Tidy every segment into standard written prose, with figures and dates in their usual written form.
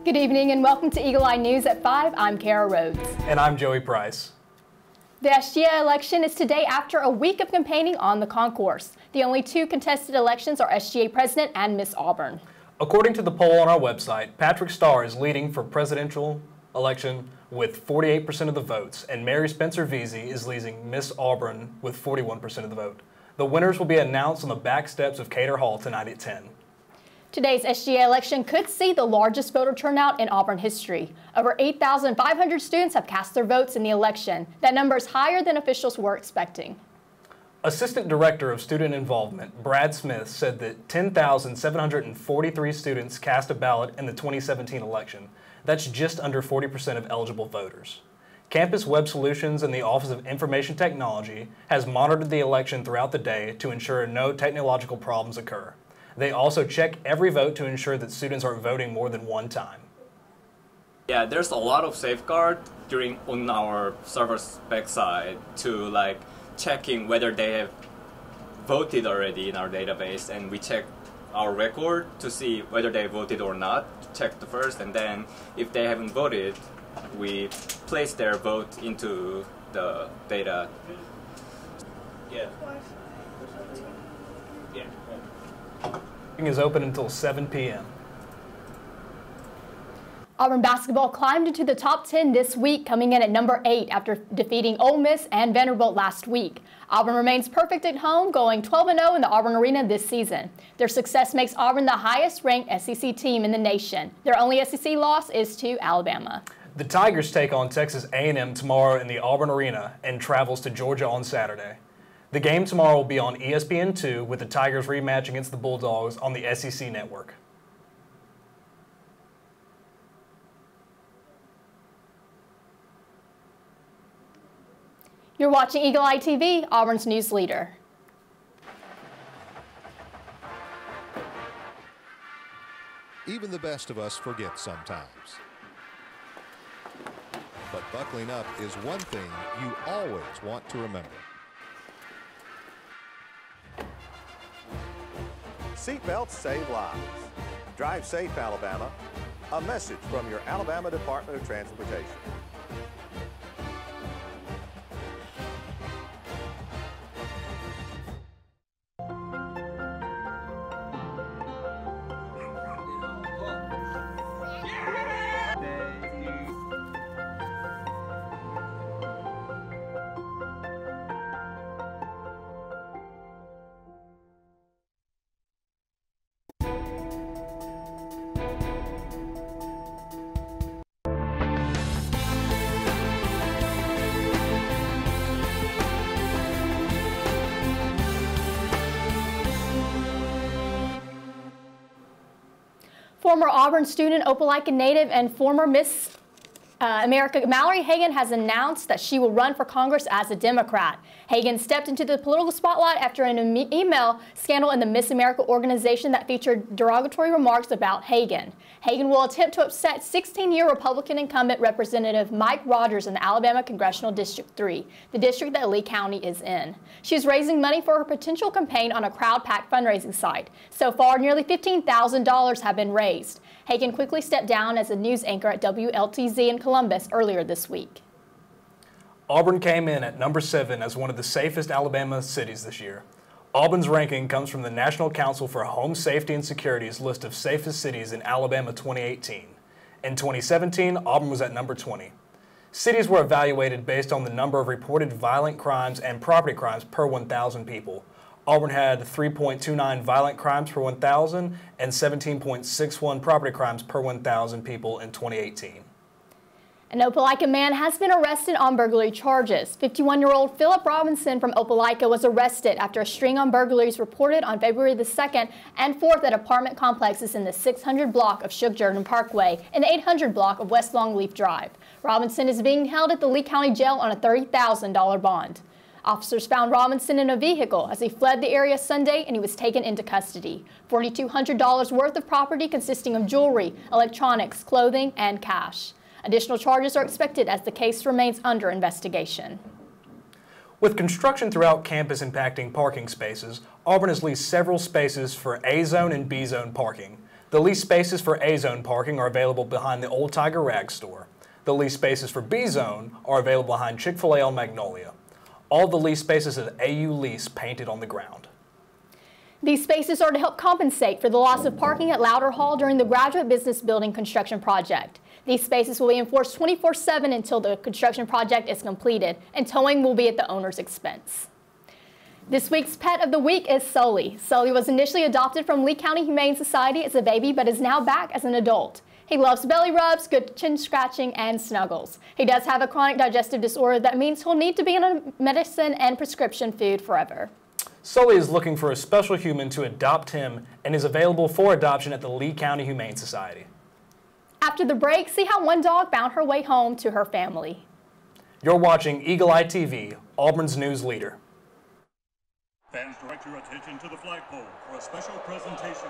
Good evening and welcome to Eagle Eye News at 5. I'm Kara Rhodes. And I'm Joey Price. The SGA election is today after a week of campaigning on the concourse. The only two contested elections are SGA President and Miss Auburn. According to the poll on our website, Patrick Starr is leading for presidential election with 48% of the votes, and Mary Spencer Veazey is leading Miss Auburn with 41% of the vote. The winners will be announced on the back steps of Cater Hall tonight at 10. Today's SGA election could see the largest voter turnout in Auburn history. Over 8,500 students have cast their votes in the election. That number is higher than officials were expecting. Assistant Director of Student Involvement, Brad Smith, said that 10,743 students cast a ballot in the 2017 election. That's just under 40% of eligible voters. Campus Web Solutions and the Office of Information Technology has monitored the election throughout the day to ensure no technological problems occur. They also check every vote to ensure that students are voting more than one time. Yeah, there's a lot of safeguard on our server spec side to checking whether they have voted already in our database, and we check our record to see whether they voted or not. Check the first, and then if they haven't voted, we place their vote into the data. Yeah. Is open until 7 p.m. Auburn basketball climbed into the top 10 this week, coming in at number 8 after defeating Ole Miss and Vanderbilt last week. Auburn remains perfect at home, going 12-0 in the Auburn Arena this season. Their success makes Auburn the highest-ranked SEC team in the nation. Their only SEC loss is to Alabama. The Tigers take on Texas A&M tomorrow in the Auburn Arena and travels to Georgia on Saturday. The game tomorrow will be on ESPN2 with the Tigers rematch against the Bulldogs on the SEC network. You're watching Eagle Eye TV, Auburn's news leader. Even the best of us forget sometimes. But buckling up is one thing you always want to remember. Seatbelts save lives. Drive safe, Alabama. A message from your Alabama Department of Transportation. Former Auburn student, Opelika native, and former Miss America Mallory Hagan has announced that she will run for Congress as a Democrat. Hagan stepped into the political spotlight after an email scandal in the Miss America organization that featured derogatory remarks about Hagan. Hagan will attempt to upset 16-year Republican incumbent Representative Mike Rogers in the Alabama Congressional District 3, the district that Lee County is in. She is raising money for her potential campaign on a crowd-packed fundraising site. So far, nearly $15,000 have been raised. Hagan quickly stepped down as a news anchor at WLTZ in Columbus earlier this week. Auburn came in at number 7 as one of the safest Alabama cities this year. Auburn's ranking comes from the National Council for Home Safety and Security's list of safest cities in Alabama 2018. In 2017, Auburn was at number 20. Cities were evaluated based on the number of reported violent crimes and property crimes per 1,000 people. Auburn had 3.29 violent crimes per 1,000 and 17.61 property crimes per 1,000 people in 2018. An Opelika man has been arrested on burglary charges. 51-year-old Philip Robinson from Opelika was arrested after a string of burglaries reported on February the 2nd and 4th at apartment complexes in the 600 block of Shug Jordan Parkway and the 800 block of West Longleaf Drive. Robinson is being held at the Lee County Jail on a $30,000 bond. Officers found Robinson in a vehicle as he fled the area Sunday, and he was taken into custody. $4,200 worth of property consisting of jewelry, electronics, clothing, and cash. Additional charges are expected as the case remains under investigation. With construction throughout campus impacting parking spaces, Auburn has leased several spaces for A-zone and B-zone parking. The leased spaces for A-Zone parking are available behind the Old Tiger Rag store. The leased spaces for B-Zone are available behind Chick-fil-A on Magnolia. All the leased spaces at AU Lease painted on the ground. These spaces are to help compensate for the loss of parking at Louder Hall during the Graduate Business Building construction project. These spaces will be enforced 24/7 until the construction project is completed, and towing will be at the owner's expense. This week's pet of the week is Sully. Sully was initially adopted from Lee County Humane Society as a baby, but is now back as an adult. He loves belly rubs, good chin scratching, and snuggles. He does have a chronic digestive disorder that means he'll need to be on medicine and prescription food forever. Sully is looking for a special human to adopt him and is available for adoption at the Lee County Humane Society. After the break, see how one dog found her way home to her family. You're watching Eagle Eye TV, Auburn's news leader. Fans, direct your attention to the flagpole for a special presentation.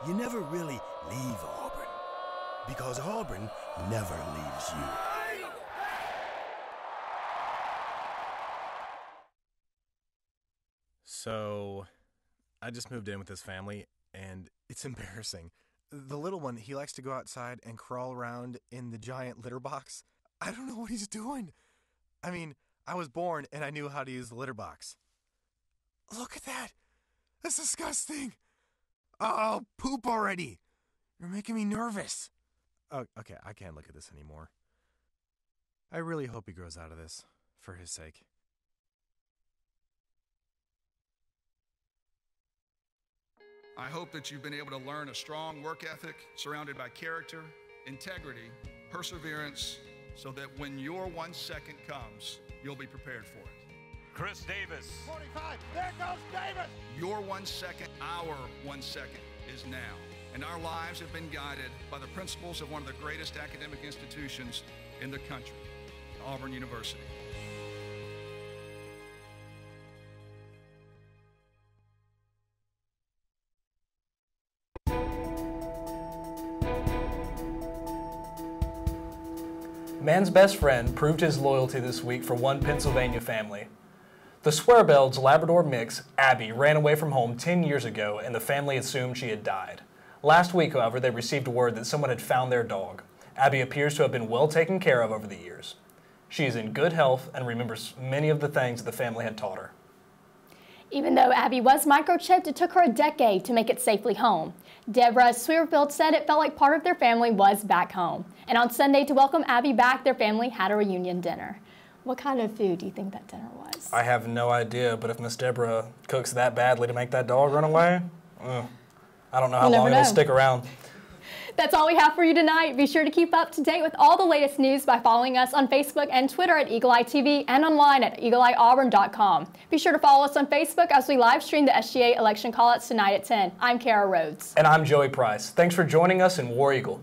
You never really leave Auburn, because Auburn never leaves you. So, I just moved in with this family, and it's embarrassing. The little one, he likes to go outside and crawl around in the giant litter box. I don't know what he's doing. I mean, I was born and I knew how to use the litter box. Look at that. That's disgusting. Oh, poop already. You're making me nervous. Oh, okay, I can't look at this anymore. I really hope he grows out of this, for his sake. I hope that you've been able to learn a strong work ethic surrounded by character, integrity, perseverance, so that when your 1 second comes, you'll be prepared for it. Chris Davis. 45, there goes Davis! Your 1 second, our 1 second is now. And our lives have been guided by the principles of one of the greatest academic institutions in the country, Auburn University. Man's best friend proved his loyalty this week for one Pennsylvania family. The Swearbells Labrador mix, Abby, ran away from home 10 years ago and the family assumed she had died. Last week, however, they received word that someone had found their dog. Abby appears to have been well taken care of over the years. She is in good health and remembers many of the things the family had taught her. Even though Abby was microchipped, it took her a decade to make it safely home. Deborah Swearfield said it felt like part of their family was back home. And on Sunday, to welcome Abby back, their family had a reunion dinner. What kind of food do you think that dinner was? I have no idea, but if Miss Deborah cooks that badly to make that dog run away, I don't know how long it'll stick around. That's all we have for you tonight. Be sure to keep up to date with all the latest news by following us on Facebook and Twitter at Eagle Eye TV and online at eagleeyeauburn.com. Be sure to follow us on Facebook as we live stream the SGA election call-outs tonight at 10. I'm Kara Rhodes. And I'm Joey Price. Thanks for joining us in War Eagle.